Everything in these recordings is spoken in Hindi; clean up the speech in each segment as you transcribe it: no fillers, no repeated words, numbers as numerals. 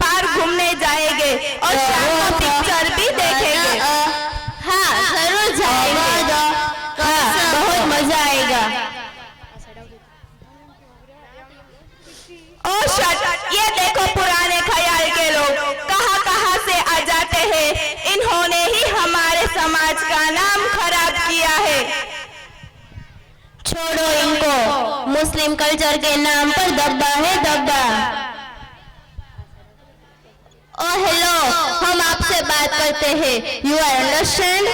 पार्क घूमने जाएंगे और शाम को पिक्चर भी देखेंगे। हाँ जरूर जाएंगे। हाँ बहुत मजा आएगा। ओ शट, ये देखो पुराने ख्याल के लोग कहाँ कहाँ से आ जाते हैं। इन्होंने ही हमारे समाज का नाम खराब किया है। छोड़ो इनको, मुस्लिम कल्चर के नाम पर दब्बा है दब्बा। ओ हेलो, हम आपसे बात करते हैं। You are understand?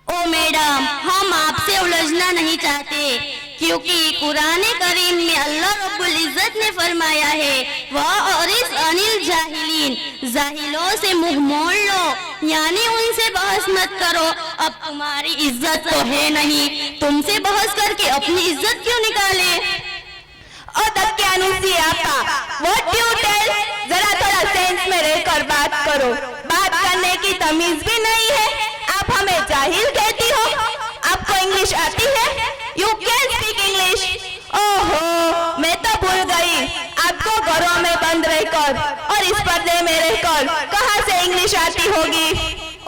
Oh madam, हम आपसे उलझना नहीं चाहते, क्योंकि कुरान करीम में अल्लाह रब्बुल इज्जत ने फरमाया है, वह और इस अनिल जाहिलीन, जाहिलों से मुंह मोड़ लो, यानी उनसे बहस मत करो। अब तुम्हारी इज्जत तो है नहीं, तुमसे बहस करके अपनी इज्जत क्यों निकाले? और दक्यानुसी आपा, व्हाट यू टेल, जरा थोड़ा सेंस में रहकर बात करो। बात करने की तमीज भी नहीं है, आप हमें जाहिल कहती हो। आपको इंग्लिश आती है? You can speak English. ओहो, मैं तो भूल गई, आपको घरों में बंद रहकर और इस पर्दे में रहकर कहाँ से इंग्लिश आती होगी।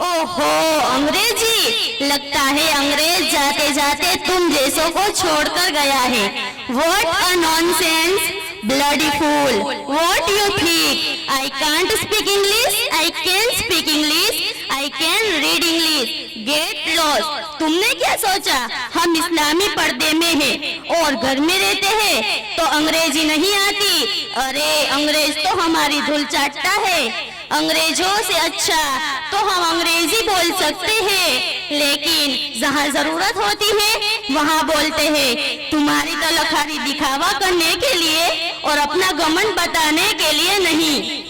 ओहो, अंग्रेजी, लगता है अंग्रेज जाते जाते तुम जैसों को छोड़कर गया है। What a nonsense, bloody fool! What you think? I can't speak English. I can speak English. I can read English. Get lost. तुमने क्या सोचा हम इस्लामी पर्दे में हैं और घर में रहते हैं तो अंग्रेजी नहीं आती? अरे अंग्रेज तो हमारी धूल चाटता है। अंग्रेजों से अच्छा तो हम अंग्रेजी बोल सकते हैं, लेकिन जहाँ जरूरत होती है वहाँ बोलते हैं। तुम्हारी तलखारी दिखावा करने के लिए और अपना घमंड बताने के लिए नहीं।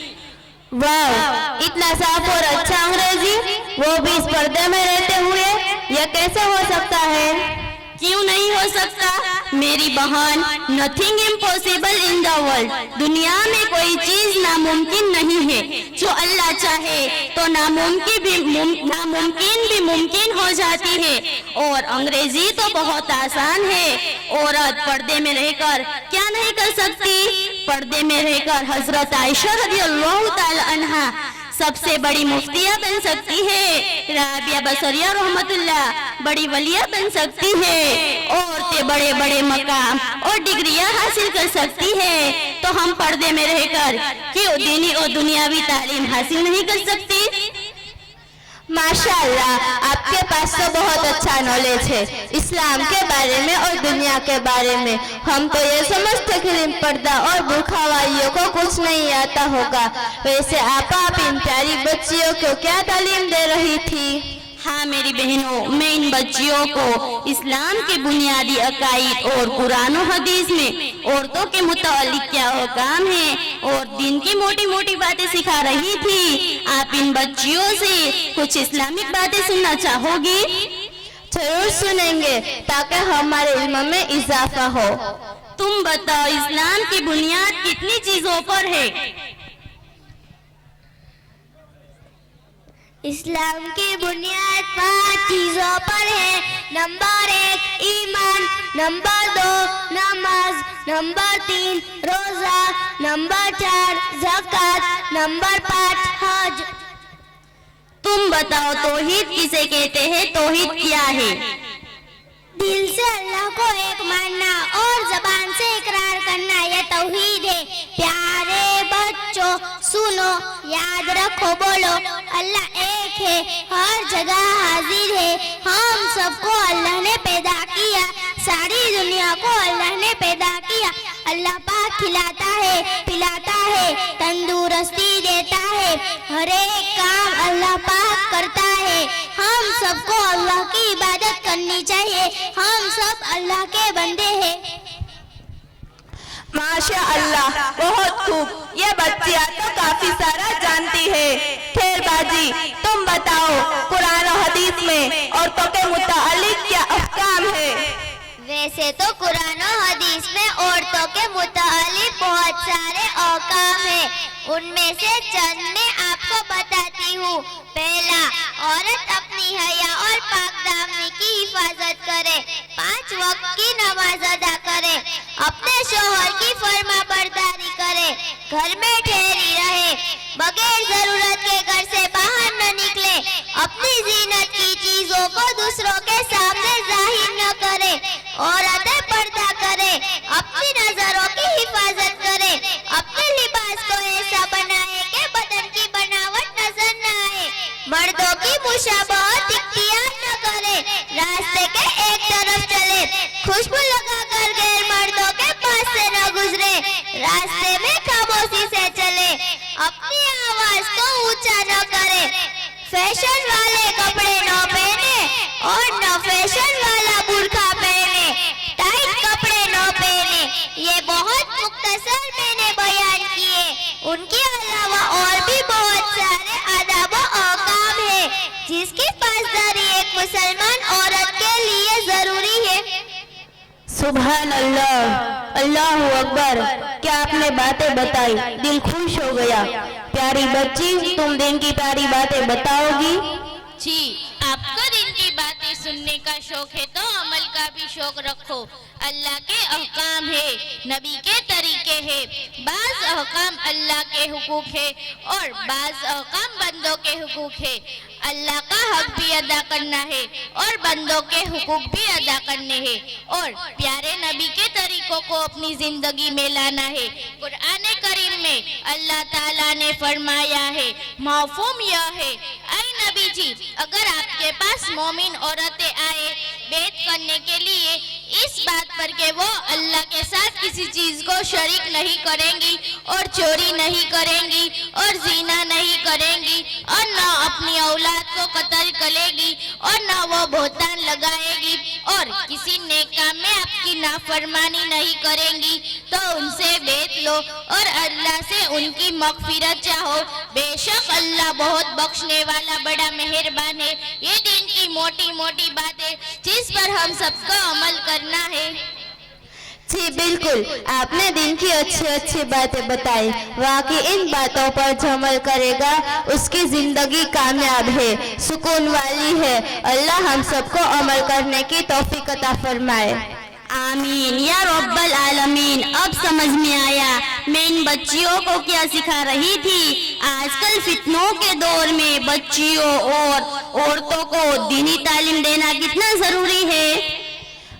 वाह, इतना साफ और अच्छा अंग्रेजी, वो भी इस पर्दे में रहते हुए, यह कैसे हो सकता है? क्यों नहीं हो सकता मेरी बहन? Nothing impossible in the world. दुनिया में कोई चीज नामुमकिन नहीं है। जो अल्लाह चाहे तो नामुमकिन भी मुमकिन हो जाती है। और अंग्रेजी तो बहुत आसान है। औरत पर्दे में रहकर क्या नहीं कर सकती? पर्दे में रहकर हजरत आयशा रज़ियल्लाहु ताला अन्हा सबसे बड़ी मुफ्तिया बन सकती है। राबिया बसरिया रहमतुल्लाह बड़ी वलिया बन सकती है। औरतें बड़े बड़े मकाम और डिग्रियां हासिल कर सकती है। तो हम पर्दे में रहकर क्यों दीनी और दुनियावी तालीम हासिल नहीं कर सकती? माशाअल्लाह, आपके पास तो बहुत अच्छा नॉलेज है इस्लाम के बारे में और दुनिया के बारे में। हम तो ये समझते कि पर्दा और बुर्खा वालियों को कुछ नहीं आता होगा। वैसे आप इन प्यारी बच्चियों को क्या तालीम दे रही थी? हाँ मेरी बहनों, मैं इन बच्चियों को इस्लाम के बुनियादी अकाईद और कुरान और हदीस में औरतों के मुतालिक क्या हुक्म है और दिन की मोटी मोटी बातें सिखा रही थी। आप इन बच्चियों से कुछ इस्लामिक बातें सुनना चाहोगी? जरूर सुनेंगे, ताकि हमारे इल्म में इजाफा हो। तुम बताओ, इस्लाम की बुनियाद कितनी चीजों पर है? इस्लाम की बुनियाद 5 चीजों पर है। नंबर 1 ईमान, नंबर 2 नमाज, नंबर 3 रोजा, नंबर 4 ज़कात, नंबर 5 हज। तुम बताओ, तौहीद किसे कहते हैं? तौहीद क्या है? दिल से अल्लाह को एक मानना और जबान से इकरार करना, यह तौहीद है। प्यारे बच्चों सुनो, याद रखो, बोलो, अल्लाह एक है, हर जगह हाजिर है। हम सबको अल्लाह ने पैदा किया, सारी दुनिया को अल्लाह ने पैदा किया। अल्लाह पाक खिलाता है, पिलाता है, तंदुरुस्ती देता है, हर एक काम अल्लाह पाक करता है। हम सबको अल्लाह की इबादत करनी चाहिए। हम सब अल्लाह के बंदे हैं। माशा अल्लाह, बहुत खूब। ये बच्चियां तो काफी सारा जानती है। खैर बाजी, तुम बताओ, कुरान और हदीस में औरतों के मुतालिक क्या अहकाम है? वैसे तो कुरान और हदीस में औरतों के मुतालिक बहुत सारे अहकाम हैं। उनमें से चंद मैं आपको बताती हूँ। पहला, औरत अपनी हया और पाक दामनी की हिफाजत करे, 5 वक्त की नमाज अदा करे, अपने शोहर की फर्मा बरदारी करे, घर में ठहरी रहे, बगैर जरूरत के घर से बाहर न निकले, अपनी जीनत की चीजों को दूसरों के सामने जाहिर न करे, औरतें पर्दा करे, अपनी नजरों की हिफाजत करे, अपने लिबास को ऐसा बनाए कि बदन की बनावट नजर न आए, मर्दों की मुशाबहत इख्तियार न करे, रास्ते के एक तरफ चले, खुशबू लगाकर गैर मर्दों के पास से न गुजरे, रास्ते में खामोशी से चले, अपनी आवाज को ऊंचा न करे, फैशन वाले कपड़े न पहने और न फैशन वाला बुर्का पहने, टाइट कपड़े न पहने। ये बहुत मुख्तसर मैंने बयान किए, उनके अलावा और भी बहुत सारे आदाब और काम है जिसकी पासदारी एक मुसलमान औरत के लिए जरूरी है। सुभान अल्लाह, अल्लाहु अकबर। क्या आपने बातें बताई, दिल खुश हो गया। प्यारी बच्ची, तुम दिन की प्यारी बातें बताओगी? जी, आपको दिन की बातें सुनने का शौक है तो अमल का भी शौक रखो। अल्लाह के अहकाम है, नबी के तरीके है, बाज अहकाम अल्लाह के हुकूक है और बाज अहकाम बंदों के हुकूक है। अल्लाह का हक भी अदा करना है और बंदों के हुकूक भी अदा करने हैं और प्यारे नबी के तरीकों को अपनी जिंदगी में लाना है। कुरान करीम में अल्लाह ताला ने फरमाया है, मफ़हूम यह है, ऐ नबी जी, अगर आपके पास मोमिन औरतें आए बैत करने के लिए इस बात पर कि वो अल्लाह के साथ किसी चीज को शरीक नहीं करेंगी और चोरी नहीं करेंगी और जीना नहीं करेंगी और न अपनी औलाद को कत्ल करेगी और न वो बहतान लगाएगी और किसी नेक काम में आपकी नाफरमानी नहीं करेंगी, तो उनसे बैत लो और अल्लाह से उनकी मगफिरत चाहो। बेशक अल्लाह बहुत बख्शने वाला बड़ा मेहरबान है। ये दिन की मोटी मोटी बातें जिस पर हम सबको अमल करना है। जी बिल्कुल, आपने दिन की अच्छी अच्छी बातें बताई। वाकई इन बातों पर जो अमल करेगा उसकी जिंदगी कामयाब है, सुकून वाली है। अल्लाह हम सबको अमल करने की तौफीक अता फरमाए। आमीन या रब्बल आलमीन। अब समझ में आया मैं इन बच्चियों को क्या सिखा रही थी। आजकल फितनों के दौर में बच्चियों और औरतों को दीनी तालीम देना कितना जरूरी है।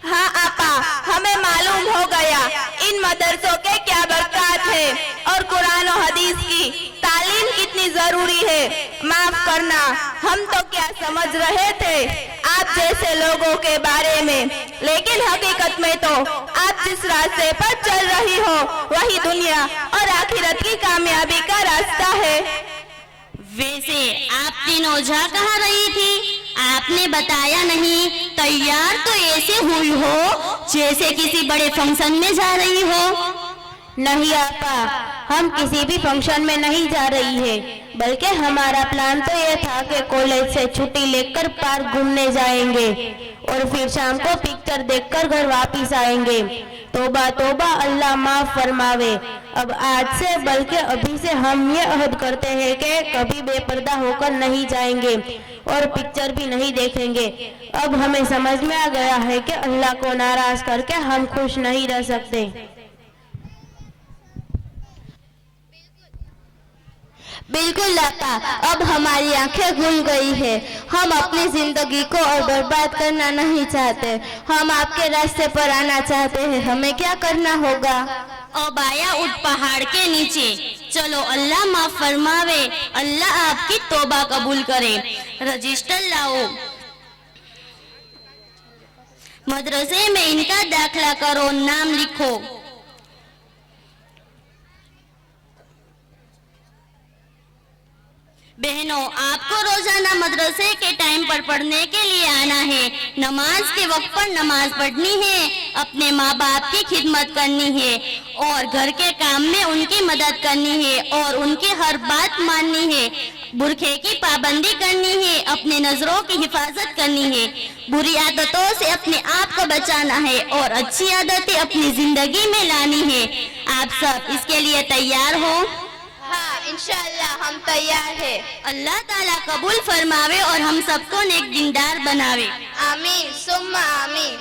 हाँ आपा, हमें मालूम हो गया इन मदरसों के क्या बरकत है और कुरान और हदीस की तालीम कितनी जरूरी है। माफ करना, हम तो क्या समझ रहे थे आप जैसे लोगों के बारे में, लेकिन हकीकत में तो आप जिस रास्ते पर चल रही हो वही दुनिया और आखिरत की कामयाबी का रास्ता है। वैसे आप तीनों जा कहाँ रही थी? आपने बताया नहीं। तैयार तो ऐसे हुई हो जैसे किसी बड़े फंक्शन में जा रही हो। नहीं आपा, हम किसी भी फंक्शन में नहीं जा रही है, बल्कि हमारा प्लान तो ये था कि कॉलेज से छुट्टी लेकर पार्क घूमने जाएंगे और फिर शाम को पिक्चर देखकर घर वापस आएंगे। तौबा तौबा, अल्लाह माफ फरमावे। अब आज से बल्कि अभी से हम ये अहद करते हैं कि कभी बेपर्दा होकर नहीं जाएंगे और पिक्चर भी नहीं देखेंगे। अब हमें समझ में आ गया है कि अल्लाह को नाराज करके हम खुश नहीं रह सकते। बिल्कुल आपा, अब हमारी आंखें खुल गई है। हम अपनी जिंदगी को और बर्बाद करना नहीं चाहते, हम आपके रास्ते पर आना चाहते हैं। हमें क्या करना होगा? अब आया उठ पहाड़ के नीचे। चलो, अल्लाह माफ फरमावे, अल्लाह आपकी तौबा कबूल करे। रजिस्टर लाओ, मदरसे में इनका दाखिला करो, नाम लिखो। बहनों, आपको रोजाना मदरसे के टाइम पर पढ़ने के लिए आना है। नमाज के वक्त पर नमाज पढ़नी है, अपने माँ बाप की खिदमत करनी है और घर के काम में उनकी मदद करनी है और उनकी हर बात माननी है। बुरखे की पाबंदी करनी है, अपने नजरों की हिफाजत करनी है, बुरी आदतों से अपने आप को बचाना है और अच्छी आदतें अपनी जिंदगी में लानी है। आप सब इसके लिए तैयार हो? हाँ, इंशाल्लाह हम तैयार है। अल्लाह ताला कबूल फरमावे और हम सबको नेक दीनदार बनावे। आमीन सुम्मा आमीन।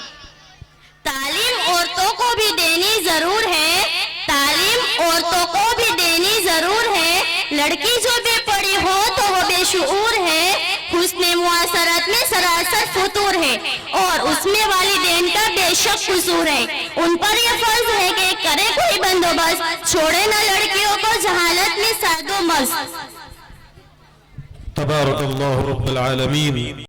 तालीम औरतों को भी देनी जरूर है, तालीम औरतों को भी देनी जरूर है। लड़की जो बेपड़ी हो तो वो बेशऊर है, हुस्ने मुआशरत में सरासर फुतूर है और उसमें वालिदैन का बेशक कसूर है। उन पर यह फर्ज है कि करे कोई बंदोबस्त, छोड़े न लड़कियों को जहालत में सादो मस्त। तबारकल्लाहु रब्बुल आलमीन।